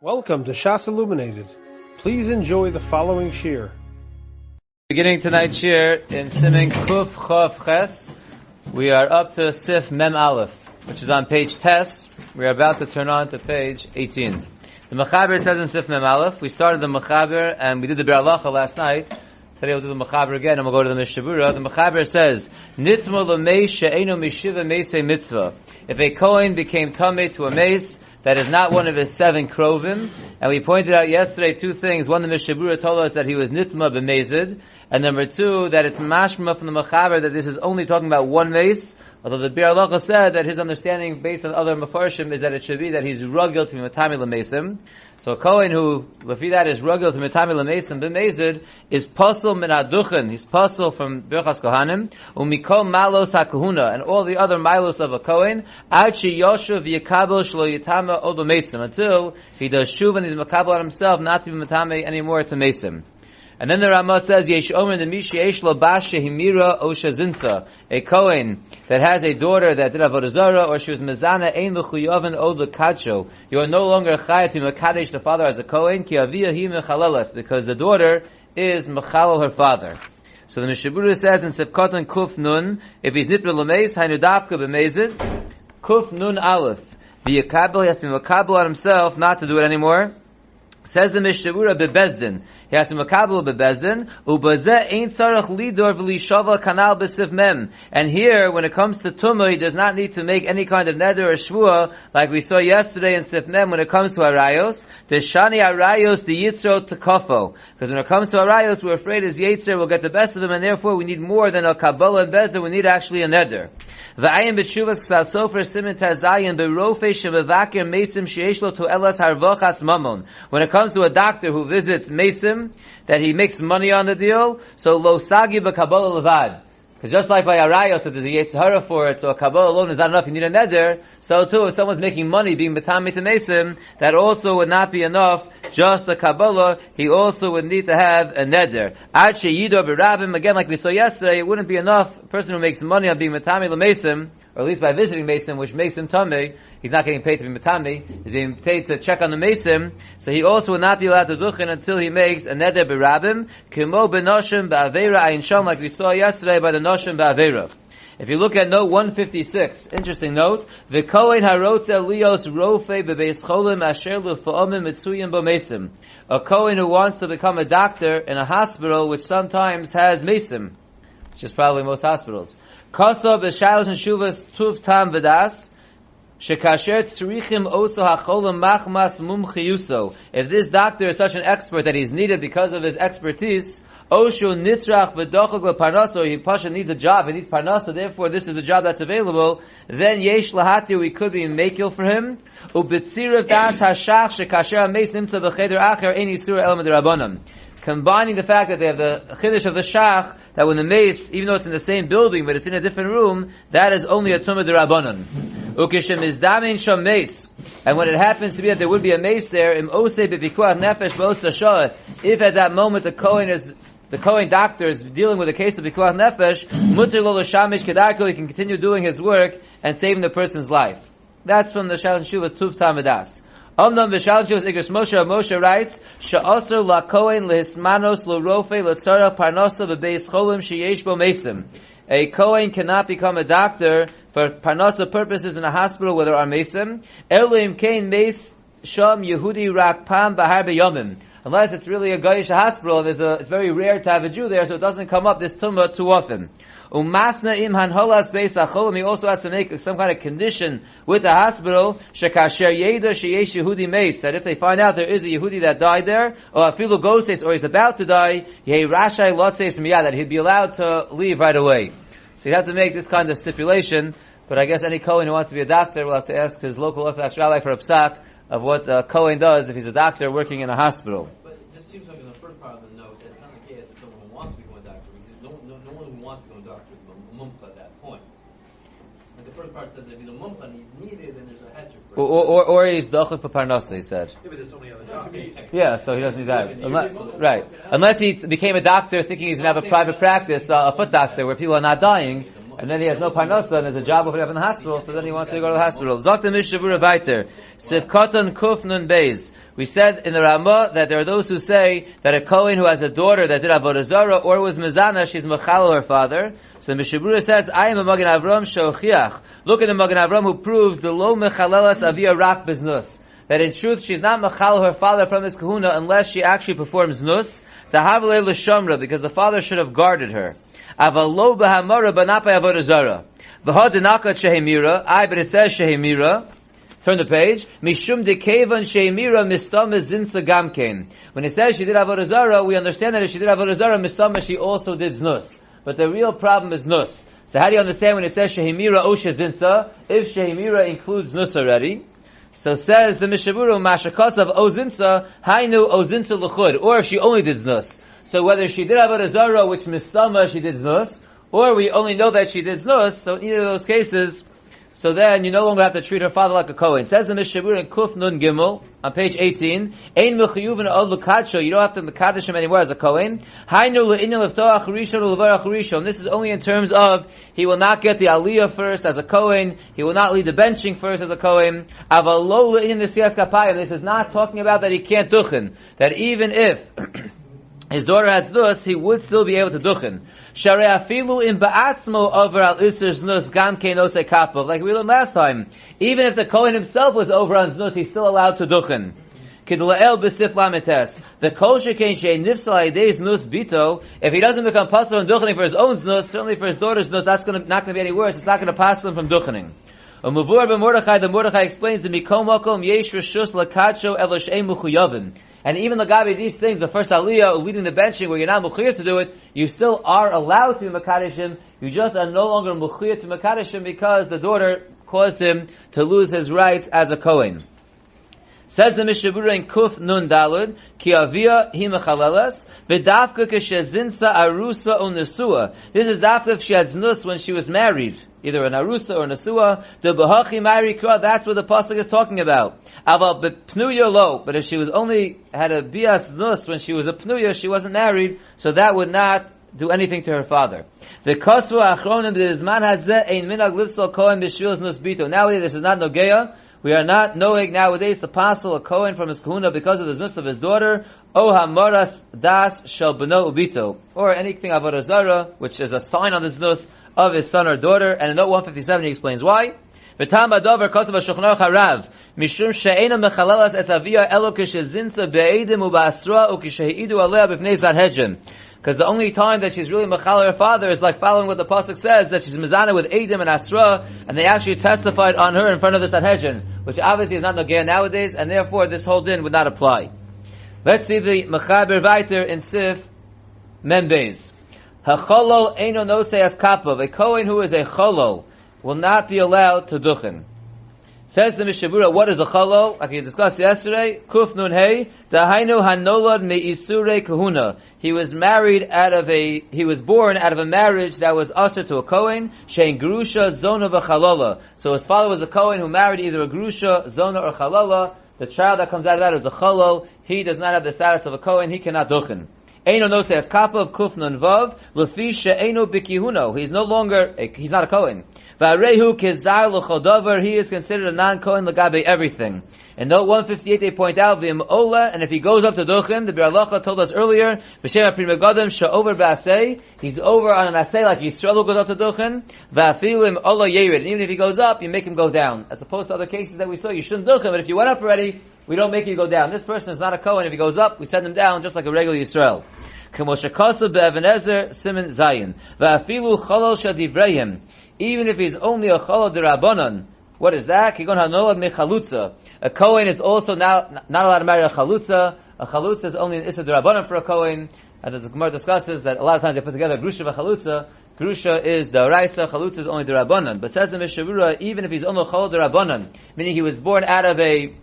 Welcome to Shas Illuminated. Please enjoy the following shiur. Beginning tonight's shiur in Siman Kuf Chav Ches, we are up to Sif Mem Aleph, which is on page Tes. We are about to turn on to page 18. The Mechaber says in Sif Mem Aleph, we started the Mechaber and we did the Bir Halacha last night. Today we'll do the Mechaber again and we'll go to the Mishabura. The Mechaber says, Nitmo l'meis she'eino mishiva meisei mitzvah. If a Kohen became tamei to a mace, that is not one of his 7 krovim. And we pointed out yesterday 2 things. One, the Mishabura told us that he was nitma b'mezid. And number 2, that it's mashma from the Mechaber that this is only talking about one mace. Although the Bir Halacha said that his understanding based on other Mefarshim is that it should be that he's rugil to matami l'mesim. So a Kohen who, lefi that, is rugil to matami l'mesim b'mezid is pasul min haduchen. He's pasul from Birchas Kohanim. Umikol malos hakahuna. And all the other milos of a Kohen. Ad she yoshuv yikabel shlo yitama od l'mesim. Until he does shuv and he's makabel on himself not to be matami anymore to mesim. And then the Ramah says, Yesh Omer the Mishi Yesh Lo Bashe Himira Osha Zinsa. A Kohen that has a daughter that did Avodah Zarah, or she was Mezana Ein L'Chuyavan Od L'Kadsho. You are no longer Chayat to Mekadesh the father as a Kohen, Ki Aviyah Hi Mechalelas, because the daughter is Mechalel her father. So the Mishabura says in Sefkotan Kuf Nun, if he's Nitra L'Meis, Hainu Davka B'Mezid, Kuf Nun Aleph. The Yakabel, he has to be Makabel on himself not to do it anymore. Says the Mishabura bebezdin. He has to makabel bebezdin. Ubazeh ain't sarach lidor v'lishava kanal b'sif mem. And here, when it comes to tumah, he does not need to make any kind of neder or shvua, like we saw yesterday in sif mem. When it comes to arayos, deshani arayos the yitzro tekafo. Because when it comes to arayos, we're afraid his yitzer will get the best of him, and therefore we need more than a kabbalah and bezdin. We need actually a neder. V'ayim b'tshuvas k'sasofer simin tazayin b'rofei shemevakir mesim sheyesh lo to'elas harvachas mamon. When it comes to a doctor who visits mesim, that he makes money on the deal, so lo sagi b'kabbalah levad. Because just like by arayos, that there's a yetzhara for it, so a kabbalah alone is not enough, you need a neder, so too, if someone's making money being betami to mesim, that also would not be enough, just the kabbalah, he also would need to have a neder. Ad sheyido b'rabim, again, like we saw yesterday, it wouldn't be enough, a person who makes money on being betami lemesim, or at least by visiting mesim, which makes him tamei, he's not getting paid to be matami, he's being paid to check on the mesim, so he also would not be allowed to duchen until he makes a neder b'rabim, kimo b'noshim ba'aveira ayin sham, like we saw yesterday by the noshim ba'aveira. If you look at note 156, interesting note, v'kohen harotze lios rofei bebeis cholim asher l'fa'omim mitzuyim b'mesim. A kohen who wants to become a doctor in a hospital which sometimes has mesim, which is probably most hospitals. Kasa b'shalos and shuvas tuv tam v'das, shekasher tzrichim oso hacholim machmas mumchiyuso. If this doctor is such an expert that he's needed because of his expertise, oshu nitzrach v'dochok l'parnaso, he pasha needs a job, he needs parnasa, therefore this is the job that's available, then yesh lahatir, we could be makil for him, u'b'tzirav das hashach shekasher ha-meis nimtza b'cheder acher ein yisura elam d'rabbanan. Combining the fact that they have the chiddush of the shach, that when the mace, even though it's in the same building, but it's in a different room, that is only a tumah d'rabbanan. Ukishem is damin sham mace. And when it happens to be that there would be a mace there, im osei b'pikuach nefesh b'osa shah, if at that moment the Kohen doctor is dealing with a case of pikuach nefesh, muter lo l'shamish kedarko, he can continue doing his work and saving the person's life. That's from the Shalosh Shuvas Tuv Tamadas. Omnam v'shalosh Shuvas Igros Moshe writes, Sha'aser la Kohen lehismanos l'rofei l'tzarach parnasa v'beis cholim sheyesh bo mesim. A Kohen cannot become a doctor for parnasa purposes in a hospital where there are mesim. Elim kein meis sham Yehudi rak pam bahar b'yomim. Unless it's really a Goyish hospital, it's very rare to have a Jew there, so it doesn't come up this tumah too often. Umasna im hanholas beis acholim, he also has to make some kind of condition with the hospital, shekasher yeda sheyesh Yehudi meis, that if they find out there is a Yehudi that died there, or afilu goses, or he's about to die, yehi rashai lotzeis miyad, that he'd be allowed to leave right away. So you have to make this kind of stipulation, but I guess any Kohen who wants to be a doctor will have to ask his local Orthodox rabbi for a psak of what Kohen does if he's a doctor working in a hospital. But it just seems like in the first part of the note, it's not the case of someone who wants to become a doctor, because no one who wants to become a doctor is a mumcha at that point. Like the first part says that if he's a mumcha and he's needed, then there's a hedger for it. Or he's dachuk for parnasa, he said. Yeah, but there's so many other doctors. Yeah, so he doesn't need that. Unless he became a doctor thinking he's going to have a private practice, a foot doctor, where people are not dying, and then he has no parnasa, and there's a job over there in the hospital, so then he wants to go to the hospital. Zok the Mishavura Baiter, Sivkoton Kuf Nun Beis. We said in the Ramah that there are those who say that a Kohen who has a daughter that did Avodah Zarah or was Mizana, she's Mechal her father. So Mishabura says, I am a Magen Avram Shochiach. Look at the Magen Avram who proves the Lo Mechalelas Avia Rak Biznus. That in truth she's not Mechal her father from his kahuna unless she actually performs Nus. The Havale L'Shamra, because the father should have guarded her. Aval Lo B'Hamara B'Napay Avodah Zarah. V'ha Dinaka Shehemira. But it says Shehemira. Turn the page. Mishum dekevan sheimira mistama zinsa gamkein. When it says she did avodah zarah, we understand that if she did avodah zarah mistama, she also did znus. But the real problem is nus. So how do you understand when it says shehimira o shezinsa? If shehimira includes nus already, so says the Mishavuru mashakasav o zinsa hainu o zinsa l'chud. Or if she only did znus. So whether she did avodah zarah, which mistama she did znus, or we only know that she did znus. So in either of those cases, so then you no longer have to treat her father like a Kohen. It says the Mishabur in Kuf Nun Gimel on page 18, Ein mechiyuvin od l'kadsho, you don't have to mekadesh him anymore as a Kohen. Hainu le'inyan leftoach rishon u'levarach rishon. This is only in terms of he will not get the aliyah first as a Kohen, he will not lead the benching first as a Kohen. Aval lo le'inyan l'siyas kapayim. This is not talking about that he can't duchen. That even if his daughter has dus, he would still be able to duchen. Sharei afilu in ba'atzmo over al iser znus gam keinose kapov. Like we learned last time, even if the Kohen himself was over on znus, he's still allowed to duchen. Kidlael b'sif lametes. The kol shekein shei nifsal ha'idei znus bito. If he doesn't become pasal in duchening for his own znus, certainly for his daughter's znus, that's not going to be any worse. It's not going to pass him from duchening. Umuvur b'Mordechai, the Mordechai explains the mikom makom yesh reshus lakadsho el she'em muchuyavin. And even the Gabi, these things, the first aliyah, leading the benching, where you're not mukhiyah to do it, you still are allowed to be makadeshim. You just are no longer mukhiyah to makadeshim because the daughter caused him to lose his rights as a Kohen. Says the Mishabura in Kuf Nun Dalud, Ki Avia hi mechalelas, v'dafka keshezinsa arusa o nesua. This is dafka if she had znus when she was married, either an arusa or nesua. The b'hachi ma'iri kra, that's what the pasuk is talking about. Aval b'pnuya lo, but if she was only had a bias znus when she was a pnuya, she wasn't married, so that would not do anything to her father. The kasvu achronim b'zman hazeh ein minag livsal kohen b'shvil znus bito. Nowadays this is not nogeya. We are not knowing nowadays the pasal a Kohen from his kahuna because of the znus of his daughter, o hamaras das shel beno ubito, or anything avodah zarah, which is a sign on the znus of his son or daughter. And in note 157 he explains why. V'tam adover kosav hashulchan aruch harav mishum she'ena mechalelas es avia elo kishezinsa be'edim u'ba'asra u'kisheidu alea b'fnei zadhedrin. Because the only time that she's really mechal her father is like following what the pasuk says, that she's mizana with Edim and Asra, and they actually testified on her in front of the Sanhedrin, which obviously is not nogea nowadays, and therefore this whole din would not apply. Let's see the mechaber weiter in Sif Membeis. Hacholol eino nosei as kapav. A Kohen who is a cholol will not be allowed to duchen. Says the Mishabura, what is a cholol? Like we discussed yesterday, Kuf Nun Hey, Dahainu Hanolad Me'isure Kahuna. He was born out of a marriage that was usher to a Kohen, Shein Grusha, Zona v'Chalola. So his father was a Kohen who married either a Grusha, Zona, or Chalola. The child that comes out of that is a Cholol. He does not have the status of a Kohen, he cannot duchen. Eino Nosei as Kapav, Kuf Nun Vav, Lefi She'eino Bikihuno. He's not a Kohen. V'arehu kezar l'chol davar, he is considered a non-Kohen l'gabe everything. In note 158 they point out, v'im ola, and if he goes up to duchen, the Bir Halacha told us earlier, v'shem ha'prim megadim sha'over b'asei, he's over on an asei like Yisrael who goes up to duchen, v'afilim ola yerid, and even if he goes up, you make him go down. As opposed to other cases that we saw, you shouldn't duchen, but if you went up already, we don't make you go down. This person is not a Kohen, if he goes up, we send him down just like a regular Yisrael. K'moshe kasav be'evenezer, siman zayin, v'afilu cholol shadivrehim, even if he's only a cholol d'Rabbanan. What is that? Kigon hanolad mechalutza. A Kohen is also not allowed to marry a chalutza. A chalutza is only an issa d'Rabbanan for a Kohen. And the Gemara discusses that a lot of times they put together grusha v'chalutza. Grusha is d'oraisa, chalutza is only d'Rabbanan. But says the Mishavura, even if he's only a cholol d'Rabbanan, meaning he was born out of a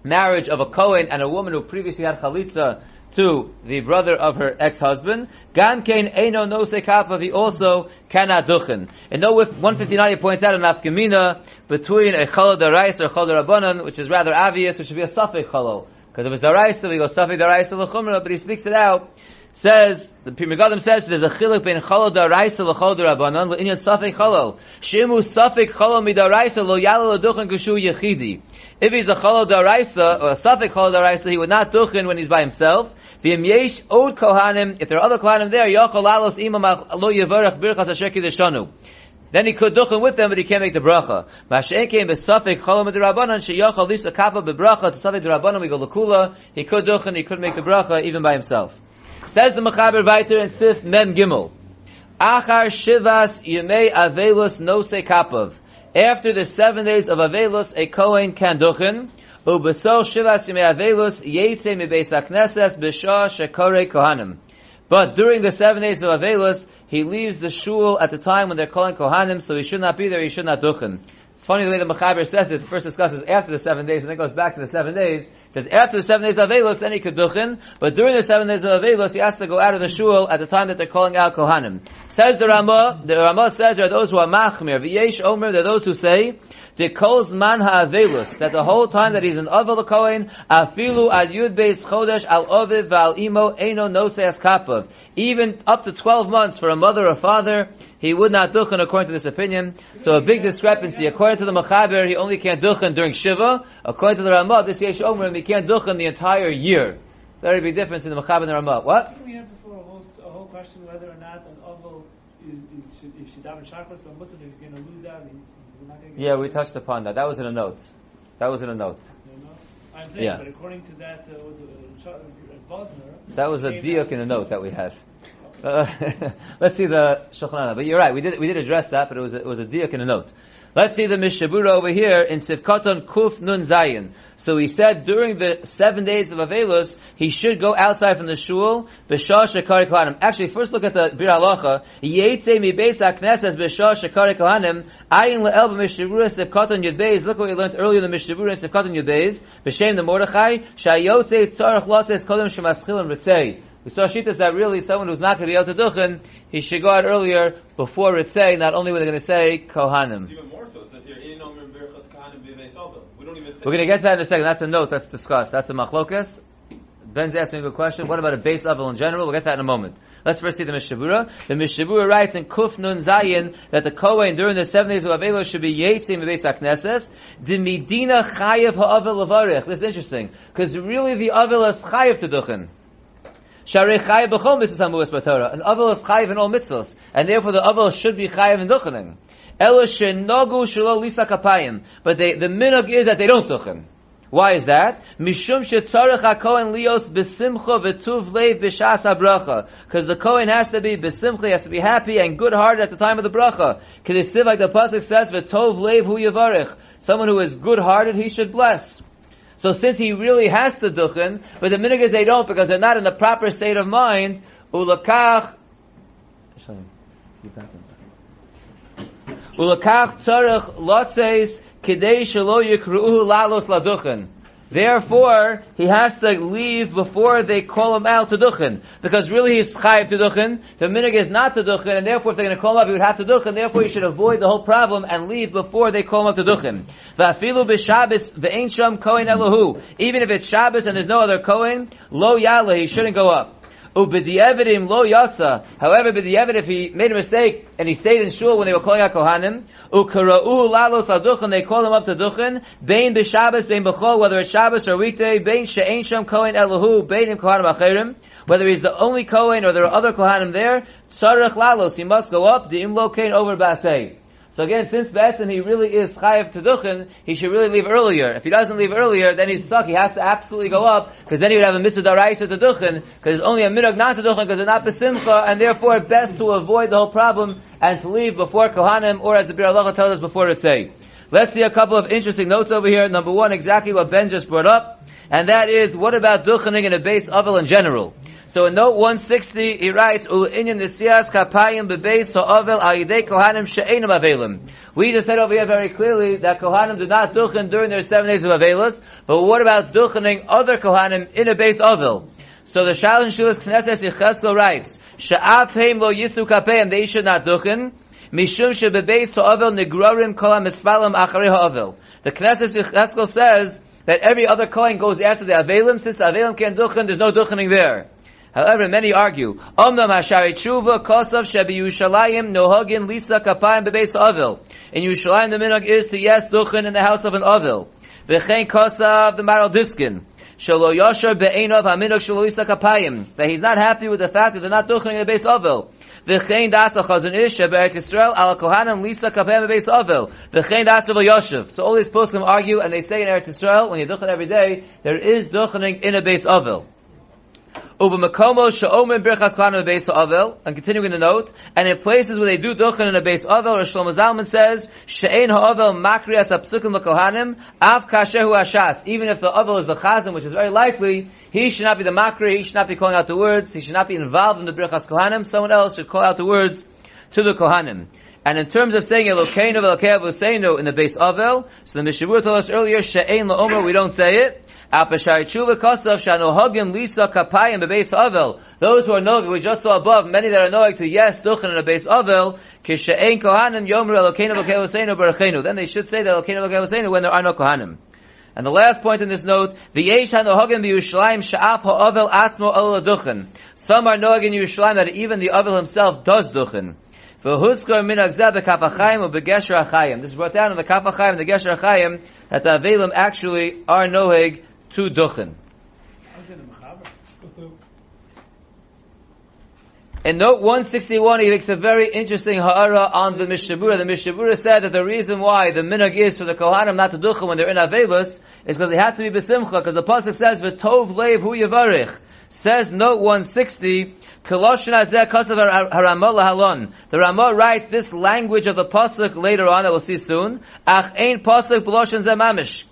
marriage of a Kohen and a woman who previously had chalitza to the brother of her ex-husband, Gam Kein Eino Nosei Kapav, he also cannot duchen. And note with 159 he points out an afkamina between a cholol d'oraisa or cholol d'Rabbanan, which is rather obvious, which should be a safek cholol. Because if it's d'oraisa, we go safek d'oraisa l'chumra, but he speaks it out. Says, the Pri Megadim says, there's a chiluk between chalal daraisa l'chalal darabanan l'inyan safek chalal. Shimu safek chalal midaraisa lo yalal l'duchen kushu yechidi. If he's a chalal daraisa, or a safek chalal daraisa, he would not duchen when he's by himself. V'im yesh od kohanim, if there are other kohanim there, yachal lalos imam lo yevarach birchas asher kiddushanu. Then he could duchen with them, but he can't make the bracha. Ma'ashen came b'safek chalal midarabanan, sheyachal lisa kappa b'bracha, to safek darabanan, we go l'kula, he could duchen, he could make the bracha, even by himself. Says the Mechaber Vayter in Sif Mem Gimel. Achar Shivas Yemei Avelus Nose Kapav. After the 7 days of Avelus, a Kohen can duchen. Ubesol Shivas Yemei Avelus Yetze Mibeis HaKnesses B'shah Shekore Kohanim. But during the 7 days of Avelus, he leaves the shul at the time when they're calling Kohanim, so he should not be there, he should not duchen. It's funny the way the Mechaber says it. First discusses after the 7 days, and then goes back to the 7 days. It says after the 7 days of Avelus, then he could duchen. But during the 7 days of Avelus, he has to go out of the shul at the time that they're calling out Kohanim. Says the Ramah says there are those who are machmir. V'yesh omer, there are those who say, the kol zman ha'avelus, that the whole time that he's an Avel Kohen, afilu ad yud beis chodesh al oviv v'al imo eino noseas kapav. Even up to 12 months for a mother or father, he would not duchen according to this opinion. So a big discrepancy. According to the Mechaber, he only can't duchen during Shiva. According to the Ramah, this Yesh Omer, he can't duchen the entire year. Very big difference in the Mechaber and the Ramah. What? We had before a whole question whether or not an Oval if she daven Shachar, so Muslim is going to lose out. He's not going to Yeah, we touched upon that. That was in a note. I'm saying, Yeah. but according to that, was Vosner. That was a diuk in a note that we had. Let's see the Shulchan Aruch. But you're right, we did address that, but it was a diuk in a note. Let's see the Mishabura over here in Sivkaton Kuf Nun Zayin. So he said during the 7 days of Avelus, he should go outside from the shul, B'shah Shekari Kohanim. Actually, first look at the Bir Halacha. Yetze mi beis HaKnesses B'shah Shekari Kohanim. Ayin le'el b'Mishabura Sivkaton Yud Beis. Look what we learned earlier in the Mishabura in Sivkaton Yud Beis. B'Shem the Mordechai. Shayotze tzarech lotes kodem shemaschilim ritzei. We saw Shitas that really someone who's not going to be able to duchen, he should go out earlier before Ritzei, not only when they're going to say Kohanim. It's even more so. It says here, we don't even say. We're going to get to that in a second. That's a note that's discussed. That's a machlokas. Ben's asking a good question. What about a base level in general? We'll get to that in a moment. Let's first see the Mishabura. The Mishabura writes in Kuf Nun Zayin that the Kohen during the 7 days of Avelus should be Yetzim Beis HaKnesses. The Medina Chayev HaAvel Levarich. This is interesting. Because really the Avel is Chayev to duchen. Sharei chayiv b'chol mitzvos hamuas b'Torah. An avel is chayiv in all mitzvos, and therefore the avel should be chayiv in duchening. Ela shenogu shelo lisa kapayim. But the minhag is that they don't duchen. Why is that? Mishum shetzarech hakohen lios b'simcha v'tuv leiv b'shas habracha. Because the kohen has to be b'simcha, he has to be happy and good-hearted at the time of the bracha. Because it's like the pasuk says, v'tov leiv hu yavarich. Someone who is good-hearted, he should bless. So since he really has to duchen, but the minhag is they don't because they're not in the proper state of mind, ulakach tzarech lotzeis kidei shelo yikru'u lalos laduchen. Therefore, he has to leave before they call him out to duchen. Because really he's chayiv to duchen. The minhag is not to duchen, and therefore if they're going to call him up, he would have to duchen. Therefore, he should avoid the whole problem and leave before they call him up to duchen. V'afilu b'Shabbos v'ein sham kohen elohu. Even if it's Shabbos and there's no other kohen, lo yala, he shouldn't go up. Ub'di'evidim lo yatsa. However, b'di'evid, if he made a mistake and he stayed in shul when they were calling out kohanim, ukara'u lalos aduchen, they call him up to duchen, bein b'Shabbos, bein b'chol, whether it's Shabbos or weekday, bein she'ein sham kohen elohu, bein im kohanim acherim, whether he's the only kohen or there are other kohanim there, tzarech lalos, he must go up, the imlo kain over basei. So again, since Be'etzim he really is chayiv to duchen, he should really leave earlier. If he doesn't leave earlier, then he's stuck. He has to absolutely go up, because then he would have a mitzvah daraisa to duchen, because it's only a minhag not to duchen, because they're not besimcha, and therefore best to avoid the whole problem, and to leave before kohanim, or as the Bir Halacha tells us, before Ritzei. Let's see a couple of interesting notes over here. Number one, exactly what Ben just brought up, and that is, what about duchening in a base avel in general? So in note 160, he writes, "U'inyan nisiyas kapayim bebeis ha'avel al-yidei kohanim she'enim avelim." We just said over here very clearly that kohanim do not duchen during their 7 days of avelus, but what about duchening other kohanim in a base avel? So the Shalosh Shulas Knesses Yecheskel writes, "She'af heim lo yisu kapayim," they should not duchen. Mishum shebebeis ha'avel nigrarim kol ha'mispalim acharei ha'avel. The Knesses Yecheskel says that every other kohen goes after the avelim. Since the avelim can't duchen, there's no duchening there. However, many argue, Omnam hashari tshuva kosav shebi Yerushalayim nohagin lisa kapayim bebeis avil. In Yerushalayim, the minhag is to yes duchen in the house of an avil. V'chein kosav the maral diskin. Shelo yashar be'einav haminhag shelo lisa kapayim. That he's not happy with the fact that they're not duchen in the beis avil. V'chein das hachazon ish shebe'eretz Yisrael al kohanim lisa kapayim bebeis avil. V'chein das Rav Yoshev. So all these poskim argue, and they say in Eretz Yisrael, when you duchen every day, there is duchening in a beis avil. And continuing in the note, and in places where they do duchen in a base avel, Rosh Shlomo Zalman says, She'ein ha'avel makrias ha'psukim l'kohanim, av kashehu hashatz. Even if the avel is the chazan, which is very likely, he should not be the makri, he should not be calling out the words, he should not be involved in the birchas kohanim, someone else should call out the words to the kohanim. And in terms of saying Elokeinu v'Elokei Avuseinu in the base avel, so the Mishavur told us earlier, She'ein la'omer, we don't say it. Those who are knowing, we just saw above, many that are knowing to yes, duchen in a base avel, kishe'ein kohanim yomer Elokeinu v'Elokei Avuseinu berachenu. Then they should say that Elokeinu v'Elokei Avuseinu when there are no kohanim. And the last point in this note, v'yesh hanohagim b'Yerushalayim sha'af ha'avel atzmo ol duchen. Some are knowing in Yerushalayim that even the avel himself does duchen. V'huskar minhag zeh b'Kaf HaChaim u'b'Gesher HaChaim. This is brought down in the Kaf HaChaim and the Gesher HaChaim that the avelim actually are noheg to duchen. In note 161, he makes a very interesting ha'ara on the Mishabura. The Mishabura said that the reason why the minhag is for the kohanim not to duchen when they're in avelus is because they have to be besimcha, because the pasuk says v'tov leiv hu yavarich. Says note 160, Koloshon hazeh kasav haramah lahalon. The Ramah writes this language of the pasuk later on that we'll see soon. Ach ein pasuk b'loshon zeh mamish.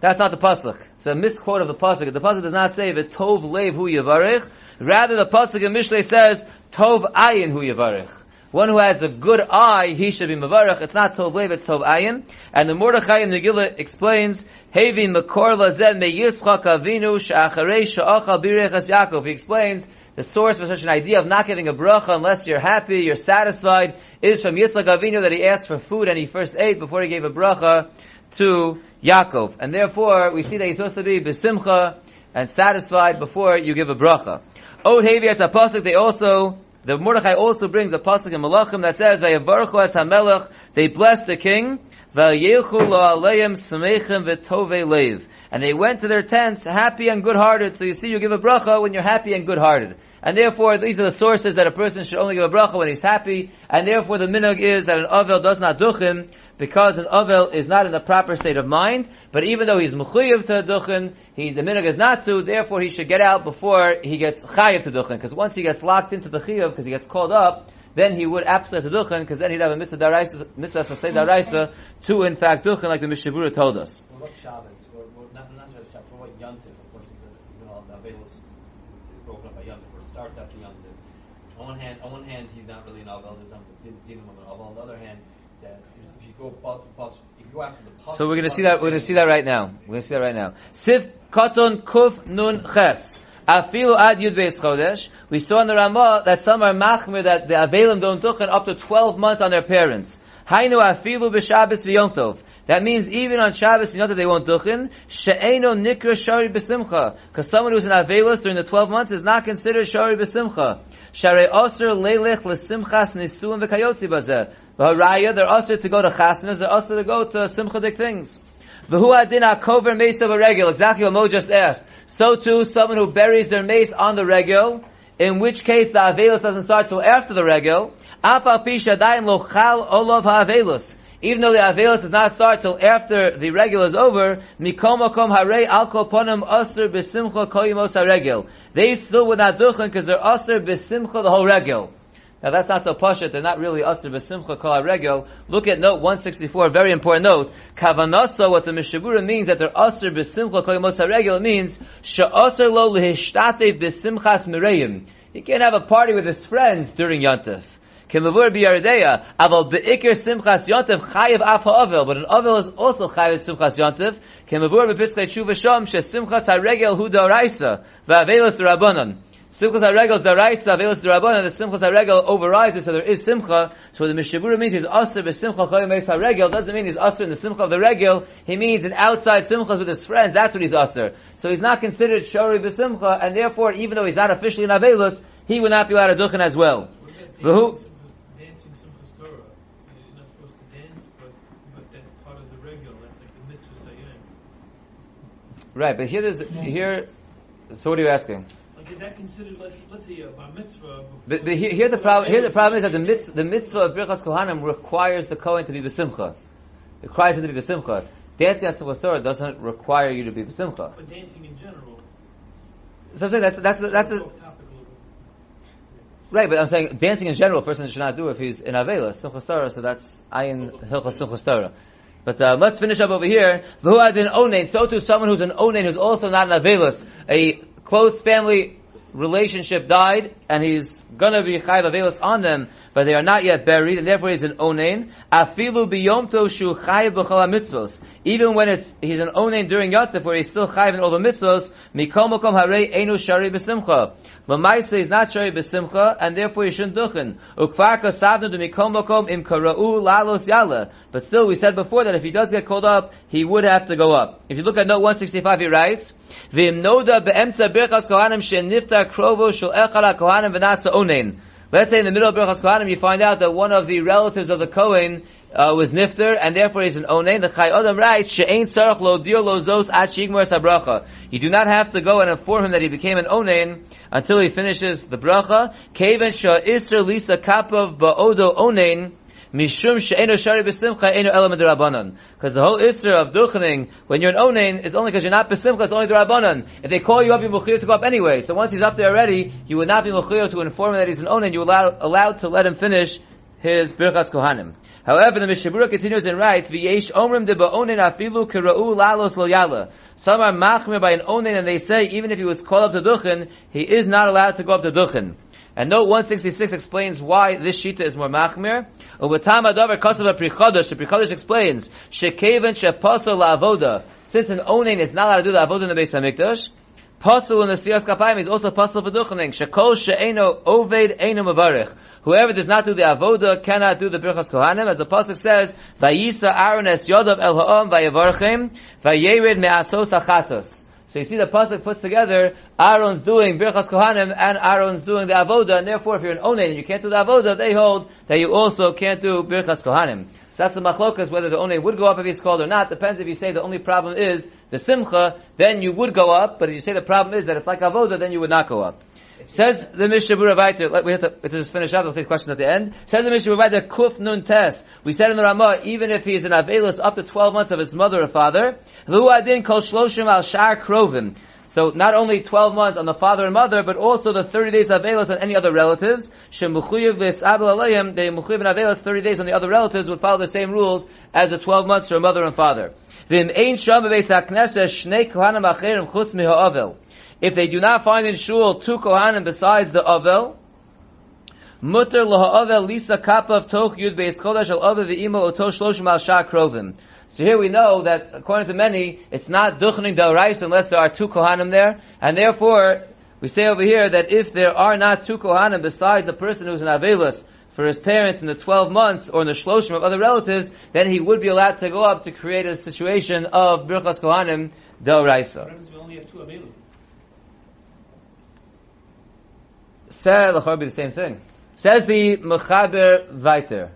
That's not the pasuk. It's a misquote of the pasuk. The pasuk does not say v'tov leiv hu yavarich. Rather, the pasuk in Mishlei says tov ayin hu yavarich. One who has a good eye, he should be mavarich. It's not tov leiv, it's tov ayin. And the Mordechai in Megillah explains, Hevi makor lazed me Yitzchak Avinu she'acharei she'achal birechas Yaakov. He explains the source for such an idea of not giving a bracha unless you're happy, you're satisfied, is from Yitzchak Avinu that he asked for food and he first ate before he gave a bracha to Yaakov. And therefore, we see that he's supposed to be besimcha and satisfied before you give a bracha. Od Hevi as a pasuk, the Mordechai also brings a pasuk in Malachim that says, Vayavarchu es hamelech, they blessed the king, Vayelchu lo aleim smechim v'tovei leiv. And they went to their tents happy and good-hearted. So you see, you give a bracha when you're happy and good-hearted. And therefore, these are the sources that a person should only give a bracha when he's happy. And therefore, the minhag is that an avel does not duchen, because an avel is not in the proper state of mind. But even though he's mechuyev to duchen, the minhag is not to. Therefore, he should get out before he gets chayev to duchen. Because once he gets locked into the chiyuv, because he gets called up, then he would absolutely have to duchen, because then he'd have a mitzvah to say daraisa to in fact duchen, like the Mishabura told us. What Shabbos? Not just Shabbos. For what Yontif? Of course, the avelus is broken up by Yontif, or it starts after Yontif. On one hand, he's not really an avel. There's nothing dealing with an avel. On the other hand, that if you go after the pasuk. So we're going to see that. We're going to see that right now. Sif katon kuf nun ches. Afilu ad yud beis chodesh. We saw in the Ramah that some are machmir that the avelim don't duchen up to 12 months on their parents. Hainu afilu b'Shabbos v'Yom Tov. That means even on Shabbos and Yom Tov they won't duchen. She'eino nikra shari b'simcha. Because someone who's in avelus during the 12 months is not considered shari b'simcha. Sharei osir leilech l'simchas nisuim v'kayotzi bazeh. V'haraya, they're osir to go to chasnas, they're osir to go to simchadik things. V'hu adin ha'kover meis of a regel. Exactly what Mo just asked. So too, someone who buries their mace on the regel, in which case the avelus doesn't start till after the regel. Afal pi shadayin lochal olav ha'avelus. Even though the avelus does not start till after the regel is over, mikom makom harei al kol ponim asur b'simcha kol yimos haregel. They still would not duchen because they're asur b'simcha the whole regel. Now that's not so pashut, they're not really asur b'simcha kol haregel. Look at note 164, very important note. Kavanasa, what the Mishabura means that they're asur b'simcha kol yimos haregel, means she'asur lo lehishtatev b'simchas mireim. He can't have a party with his friends during Yontif. Kemavur biyardeya, aval beikir simchas yontif chayiv af ha'avel, but an avel is also chayiv simchas yontif. Kemavur bepiskei tshuva shom she simchas haregel hu d'oraisa va'avelos d'rabanan. Simchas HaRegel is Daraisa, Avelos D'Rabbanan, and the Simchas HaRegel overrides it, so there is Simcha. So what the Mishabura means is Aser b'Simcha Chayim Eis HaRegel doesn't mean he's Aser in the Simcha of the Regel. He means in outside Simchas with his friends, that's what he's Aser. So he's not considered Shari b'Simcha, and therefore, even though he's not officially in Avelos, he would not be allowed to duchen as well. Dancing Simchas Torah, you're not supposed to dance, but that's part of the regular, that's like the mitzvah saying. Right, but so what are you asking? Like, is that considered, let's say, a bar mitzvah? Here the problem is that the mitzvah of Birchas Kohanim requires the Kohen to be b'simcha. It requires him to be b'simcha. Dancing as Simchas Torah doesn't require you to be b'simcha. But dancing in general. So I'm saying that's a right, but I'm saying dancing in general, a person should not do if he's in Avelos, Simchas Torah, so that's Ayin Hilchos Simchas Torah. But let's finish up over here. V'hu adin onein, so too someone who's an onein who's also not an Avelos. A close family relationship died, and he's gonna be chayav Avelos on them, but they are not yet buried, and therefore he's an onein. Afilu biyom tov shu chayav b'chol mitzvos. Even when he's an onein during Yontif, where he's still chayav in all the mitzvos, mikol mokom harei einu shari b'simcha. L'maisa is not shari b'simcha, and therefore he shouldn't duchen. Ukvar kasavnu du mikol mokom im kara'u lalos yala. But still, we said before that if he does get called up, he would have to go up. If you look at note 165, he writes, V'im noda be'emtza birchas kohanim she'nifta krovo shel echad kohanim v'nasa onein. Let's say in the middle of Birchas Kohanim you find out that one of the relatives of the Kohen was nifter, and therefore he's an onein. The Chai Adam writes, she'ein tzarach lo dir lo zos ad she'igmor sabracha. You do not have to go and inform him that he became an onein until he finishes the bracha. Keven sha'isr lisa kapav ba'odo onein, mishum she'eno shari b'simcha eno elam d'Rabbanan. Because the whole isra of duchening when you're an onein is only because you're not b'simcha, it's only d'Rabbanan. If they call you up, you're mechuyev to go up anyway. So once he's up there already, you would not be mechuyev to inform him that he's an onein. You're allowed to let him finish his birchas kohanim. However, the Mishabura continues and writes, V'yesh omrim de ba'onein afilu kira'u lalos lo yala. Some are machmir by an onein, and they say even if he was called up to duchen, he is not allowed to go up to duchen. And note 166 explains why this shita is more machmir. Uvatam adavar kasav Pri Chodesh. The Pri Chodesh explains shekeven shepasal la'avoda. Since an onein is not allowed to do the avodah in the Beis Hamikdash, pasul in the siyas kapayim is also pasul for duchening. Shekol she'eno oved eno mavarich. Whoever does not do the avodah cannot do the birchas kohanim, as the pasuk says, Vayisa Aaron es yodav el ha'om vayavarchem vayered me'asos achatos. So you see the pasuk puts together Aaron's doing birchas kohanim and Aaron's doing the avodah, and therefore if you're an onein and you can't do the avodah, they hold that you also can't do birchas kohanim. So that's the machlokas, whether the onein would go up if he's called or not. Depends. If you say the only problem is the simcha, then you would go up, but if you say the problem is that it's like avodah, then you would not go up. Says the Mishabura Vayter, we have to just finish up, we'll take questions at the end. Says the Mishabura Vayter, Kuf Nun Tes. We said in the Ramah, even if he's an Avelos up to 12 months of his mother or father, V'hu adin kol shloshim al shar krovim. So not only 12 months on the father and mother, but also the 30 days of Avelos on any other relatives. Shemuchuyev v'esabel alayim, they muchuyev and Avelos 30 days on the other relatives would follow the same rules as the 12 months for mother and father. V'im ein sham b'beis hakneses shnei kohanim acherim chutz mi'ha'avel. If they do not find in shul two kohanim besides the avel, mutter laha'avel lisa kapav toch yud beis chodesh al avel v'imo oto shloshim al shar krovim. So here we know that according to many, it's not duchening d'oraisa unless there are two kohanim there, and therefore we say over here that if there are not two kohanim besides a person who's an avelos for his parents in the 12 months or in the shloshim of other relatives, then he would be allowed to go up to create a situation of birchas kohanim d'oraisa. What happens if we only have two available? Says the be the same thing. Says the Mechaber Vayter.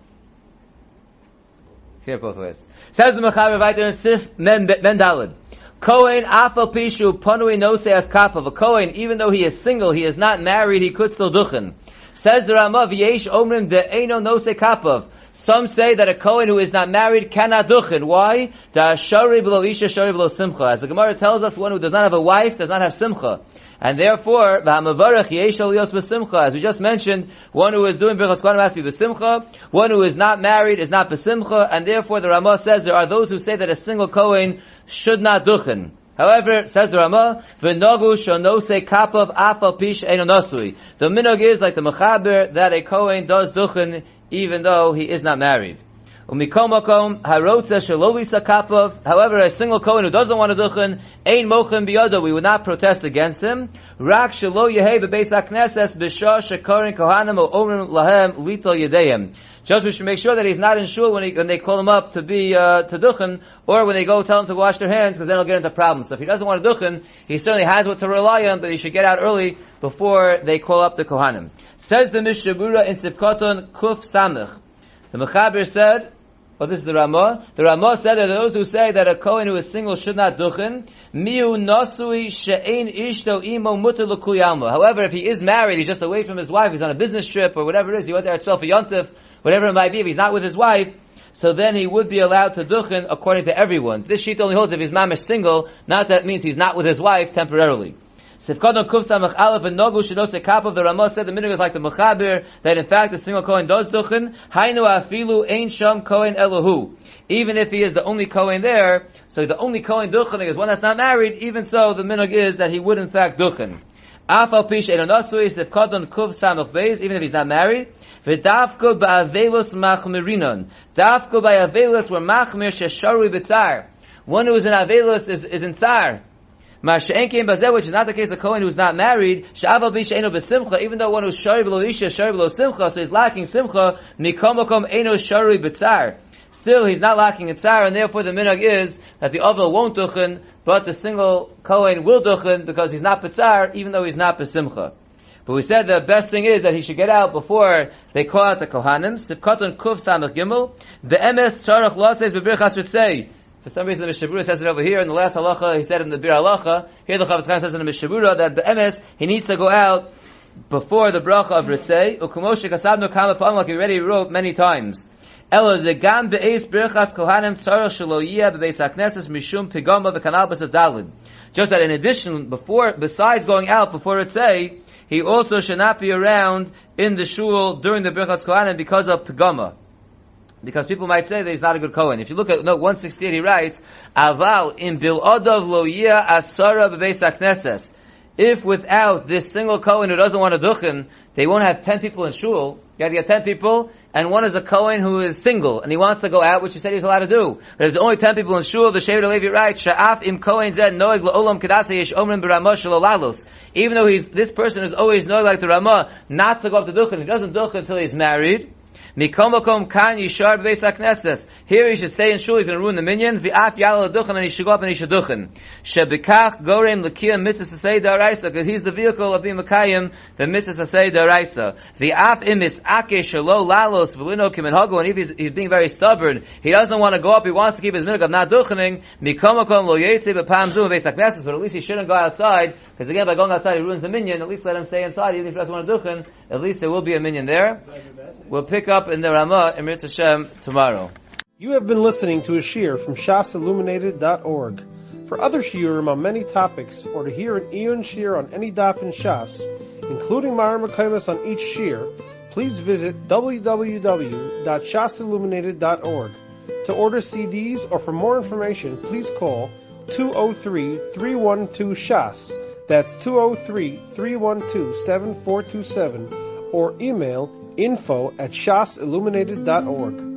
Here both ways. Says the Mechaber Vayter in Sif Mendalid. Kohen afal pishu panui nose as kapav. A Kohen, even though he is single, he is not married, he could still duchen. Says the Ramah, v'yesh omrim de eino nose kapav. Some say that a Kohen who is not married cannot duchen. Why? Da shari b'lo isha shari b'lo simcha. As the Gemara tells us, one who does not have a wife does not have simcha. And therefore, v'hamavarech yesh aliyos b'simcha. As we just mentioned, one who is doing birchas kohanim has to be b'simcha. One who is not married is not b'simcha. And therefore, the Ramah says there are those who say that a single Kohen should not duchen. However, says the Ramah, v'nogu shonose kapav afal pish eino nasui. The minog is like the Mechaber that a Kohen does duchen even though he is not married. However, a single Kohen who doesn't want to duchen, ein mochem biyado, we would not protest against him. Rak shelo yehei bebeis hakneses b'shah shekorin kohanim o omrim lahem litol yedeim. Just we should make sure that he's not in shul when they call him up to be to duchen, or when they go tell him to wash their hands, because then he'll get into problems. So if he doesn't want to duchen, he certainly has what to rely on, but he should get out early before they call up the kohanim. Says the Mishabura in Sifkoton Kuf Samich. The Mechaber said, this is the Ramah. The Ramah said that those who say that a Kohen who is single should not duchen, miu nasui she'ein ishto imo muter l'kuyalma. However, if he is married, he's just away from his wife, he's on a business trip or whatever it is, he went there at Sofa Yontif, whatever it might be, if he's not with his wife, so then he would be allowed to duchen according to everyone. This sheet only holds if he's mamish single, not that means he's not with his wife temporarily. Sifkadon Kuf Samach Aleph and Nogu Shinose Kapav, the Ramah said the minhag is like the Mechaber, that in fact the single Kohen does duchen. Hainu afilu ein sham Kohen elohu. Even if he is the only Kohen there, so the only Kohen duchening is one that's not married, even so the minhag is that he would in fact duchen. Afal pish eronasui Sifkadon Kuf Samach Beis, even if he's not married. V'dafko ba'avelus machmirinon. Dafko ba'avelus were machmir shesharui b'tzar. One who is in avelus is in tzar. Which is not the case of Kohen who's not married, even though one who's shari below isha, shari below simcha, so he's lacking simcha, nikomokom eno shari b'tzar. Still, he's not lacking in tzar, and therefore the minhag is that the avel won't duchen, but the single Kohen will duchen because he's not b'tzar, even though he's not b'simcha. But we said the best thing is that he should get out before they call out the Kohanim. Sifkaton Kuf Samach Gimel. The emes tzarach lotzes b'birchas ritzei. For some reason the Mishabura says it over here. In the last halacha, he said in the Bir halacha. Here the Chavetz Chaim says in the Mishabura that the emes, he needs to go out before the bracha of ritzei. U'kumosh kasabnu kama pa'am, like we already wrote many times. Elo the gam be'es birchas kohanim tzarach shelo yiyah bebeis hakneses mishum pigama v'kanal b'sav dalid. Just that in addition, besides going out before ritzei, he also should not be around in the shul during the birchas kohanim because of pigama. Because people might say that he's not a good Kohen. If you look at note 168, he writes, Aval in bil'odov lo yiyah asara bebeis hakneses. If without this single Kohen who doesn't want to duchen, they won't have 10 people in shul. You have to get 10 people, and one is a Kohen who is single, and he wants to go out, which you said he's allowed to do. But if there's only 10 people in shul, the Shevet HaLevi writes, Sha'af im Kohen zed noeg la'olam kedasa yesh omrim b'ramah shelo lalos. Even though this person is always noeg like the Ramah, not to go up to duchen. He doesn't duchen until he's married. Mikomokom kan yishar b'beis hakneses. Here he should stay in shul. He's going to ruin the minyan. V'af yala l'duchen, and he should go up and he should duchen. Shebekach gorem l'kiyam mitzvah sasei da'araisa, because he's the vehicle of being mekayim the mitzvah sasei da'araisa. V'af imis ake shelo lalos v'lino kimenhago, and if he's being very stubborn, he doesn't want to go up. He wants to keep his minhag of not duchening. Mikomokom lo yetze b'pam zu b'beis hakneses, but at least he shouldn't go outside, because again by going outside he ruins the minyan. At least let him stay inside, even if he doesn't want to duchen. At least there will be a minyan there. We'll pick up in the Ramah in Mirz Hashem tomorrow. You have been listening to a shiur from shasilluminated.org. For other shiurim on many topics, or to hear an Iyun shiur on any daf in Shas, including Mara Mekaymas on each shiur, please visit www.shasilluminated.org. To order CDs or for more information, please call 203-312-SHAS. That's 203-312-7427, or email info@shasilluminated.org.